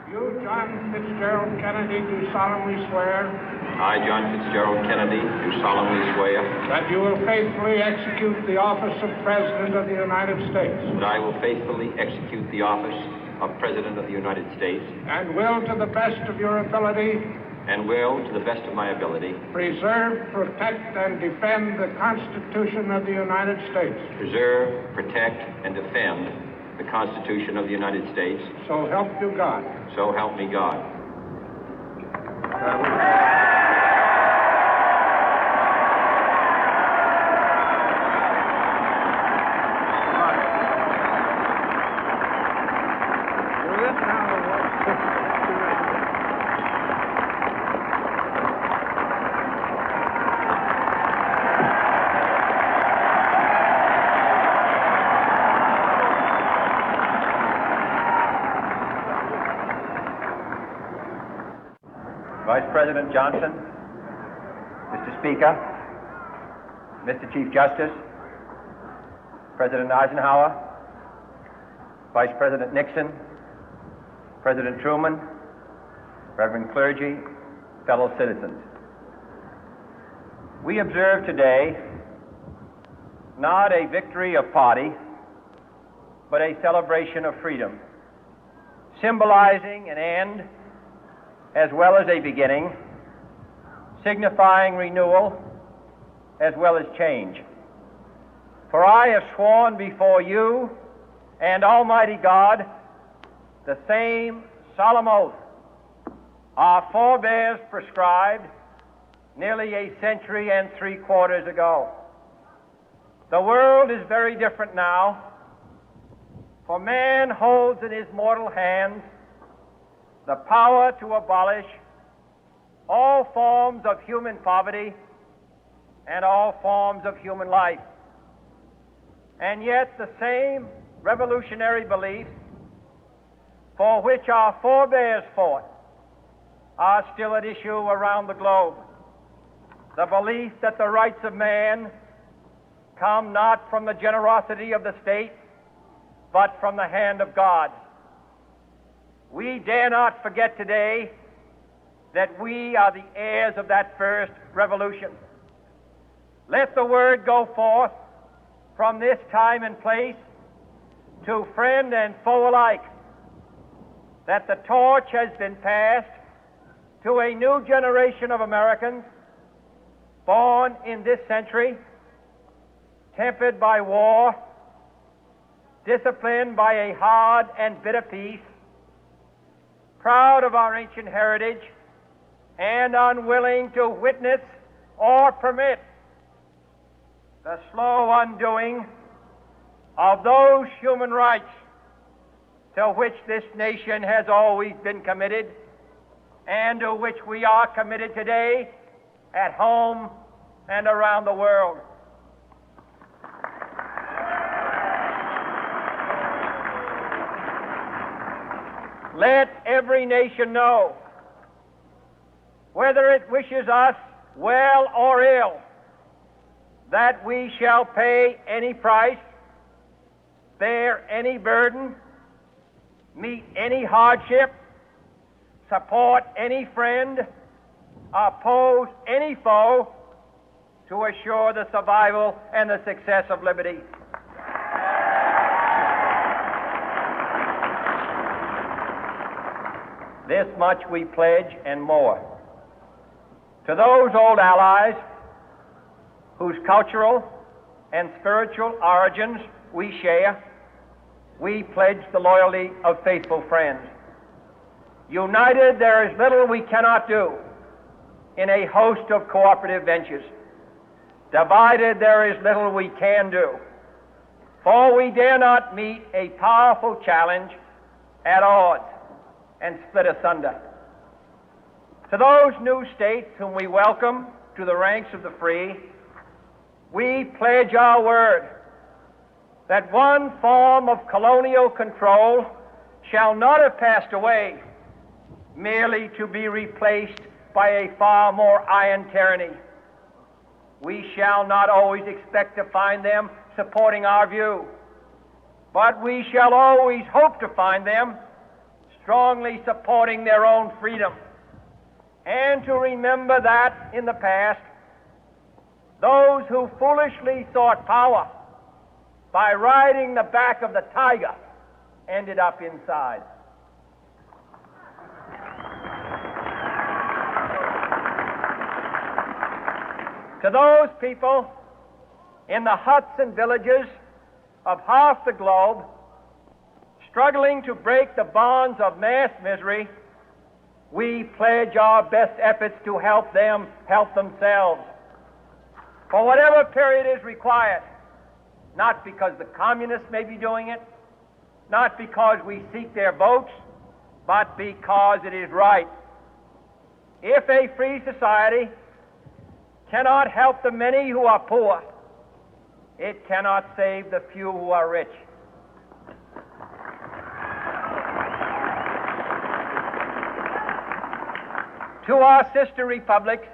You, John Fitzgerald Kennedy, do solemnly swear I, John Fitzgerald Kennedy, do solemnly swear that you will faithfully execute the office of President of the United States that I will faithfully execute the office of President of the United States and will, to the best of your ability, and will, to the best of my ability, preserve, protect, and defend the Constitution of the United States. preserve, protect, and defend the Constitution of the United States. So help you God. So help me God. Vice President Johnson, Mr. Speaker, Mr. Chief Justice, President Eisenhower, Vice President Nixon, President Truman, Reverend clergy, fellow citizens. We observe today not a victory of party, but a celebration of freedom, symbolizing an end as well as a beginning, signifying renewal as well as change. For I have sworn before you and Almighty God the same solemn oath our forebears prescribed nearly a century and 3/4 ago. The world is very different now, for man holds in his mortal hands the power to abolish all forms of human poverty and all forms of human life. And yet the same revolutionary beliefs for which our forebears fought are still at issue around the globe. The belief that the rights of man come not from the generosity of the state, but from the hand of God. We dare not forget today that we are the heirs of that first revolution. Let the word go forth from this time and place to friend and foe alike that the torch has been passed to a new generation of Americans born in this century, tempered by war, disciplined by a hard and bitter peace, proud of our ancient heritage, and unwilling to witness or permit the slow undoing of those human rights to which this nation has always been committed and to which we are committed today at home and around the world. Let every nation know, whether it wishes us well or ill, that we shall pay any price, bear any burden, meet any hardship, support any friend, oppose any foe to assure the survival and the success of liberty. This much we pledge and more. To those old allies whose cultural and spiritual origins we share, we pledge the loyalty of faithful friends. United, there is little we cannot do in a host of cooperative ventures. Divided, there is little we can do, for we dare not meet a powerful challenge at odds and split asunder. To those new states whom we welcome to the ranks of the free, we pledge our word that one form of colonial control shall not have passed away, merely to be replaced by a far more iron tyranny. We shall not always expect to find them supporting our view, but we shall always hope to find them strongly supporting their own freedom, and to remember that in the past, those who foolishly sought power by riding the back of the tiger ended up inside. To those people in the huts and villages of half the globe struggling to break the bonds of mass misery, we pledge our best efforts to help them help themselves for whatever period is required, not because the communists may be doing it, not because we seek their votes, but because it is right. If a free society cannot help the many who are poor, it cannot save the few who are rich. To our sister republics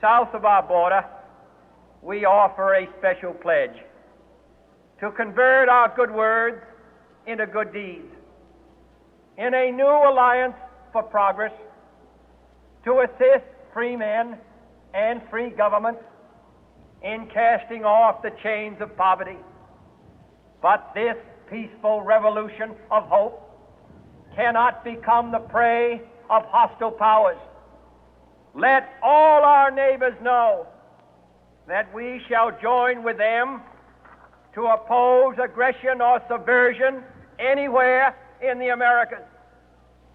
south of our border, we offer a special pledge to convert our good words into good deeds, in a new alliance for progress, to assist free men and free governments in casting off the chains of poverty. But this peaceful revolution of hope cannot become the prey of hostile powers. Let all our neighbors know that we shall join with them to oppose aggression or subversion anywhere in the Americas.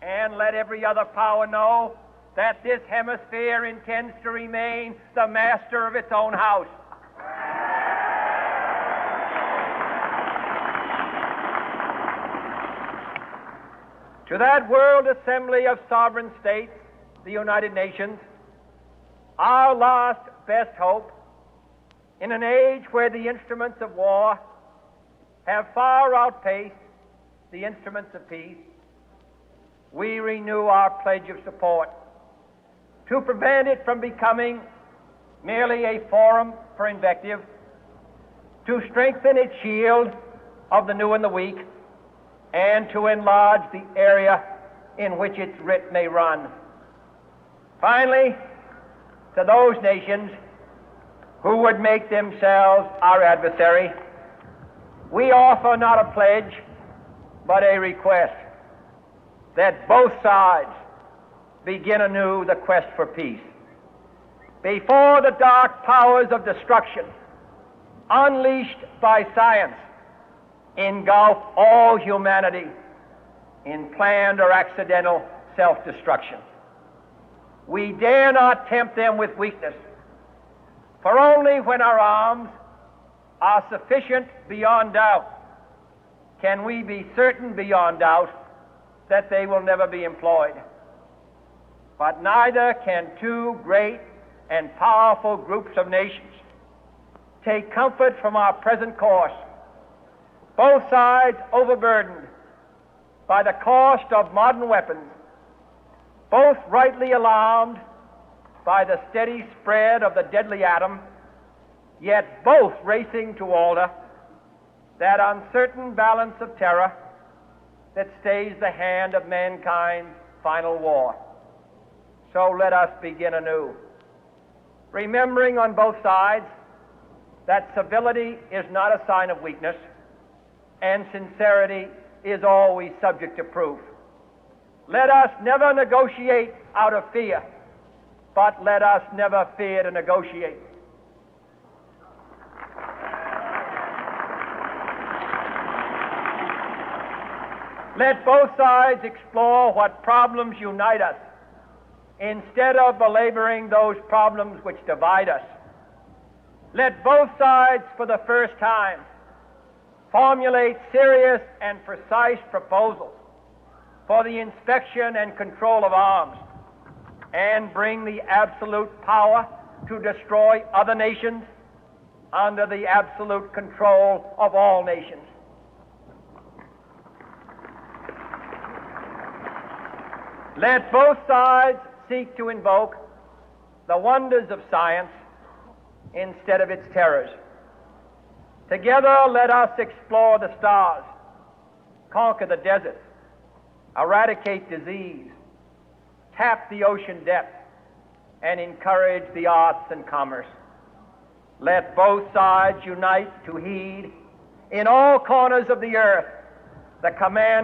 And let every other power know that this hemisphere intends to remain the master of its own house. To that World Assembly of Sovereign States, the United Nations, our last best hope, in an age where the instruments of war have far outpaced the instruments of peace, we renew our pledge of support to prevent it from becoming merely a forum for invective, to strengthen its shield of the new and the weak, and to enlarge the area in which its writ may run. Finally, to those nations who would make themselves our adversary, we offer not a pledge, but a request that both sides begin anew the quest for peace. Before the dark powers of destruction, unleashed by science, engulf all humanity in planned or accidental self-destruction, we dare not tempt them with weakness, for only when our arms are sufficient beyond doubt can we be certain beyond doubt that they will never be employed. But neither can two great and powerful groups of nations take comfort from our present course, both sides overburdened by the cost of modern weapons, both rightly alarmed by the steady spread of the deadly atom, yet both racing to alter that uncertain balance of terror that stays the hand of mankind's final war. So let us begin anew, remembering on both sides that civility is not a sign of weakness, and sincerity is always subject to proof. Let us never negotiate out of fear, but let us never fear to negotiate. Let both sides explore what problems unite us, instead of belaboring those problems which divide us. Let both sides, for the first time, formulate serious and precise proposals for the inspection and control of arms, and bring the absolute power to destroy other nations under the absolute control of all nations. Let both sides seek to invoke the wonders of science instead of its terrors. Together, let us explore the stars, conquer the deserts, eradicate disease, tap the ocean depth, and encourage the arts and commerce. Let both sides unite to heed in all corners of the earth the command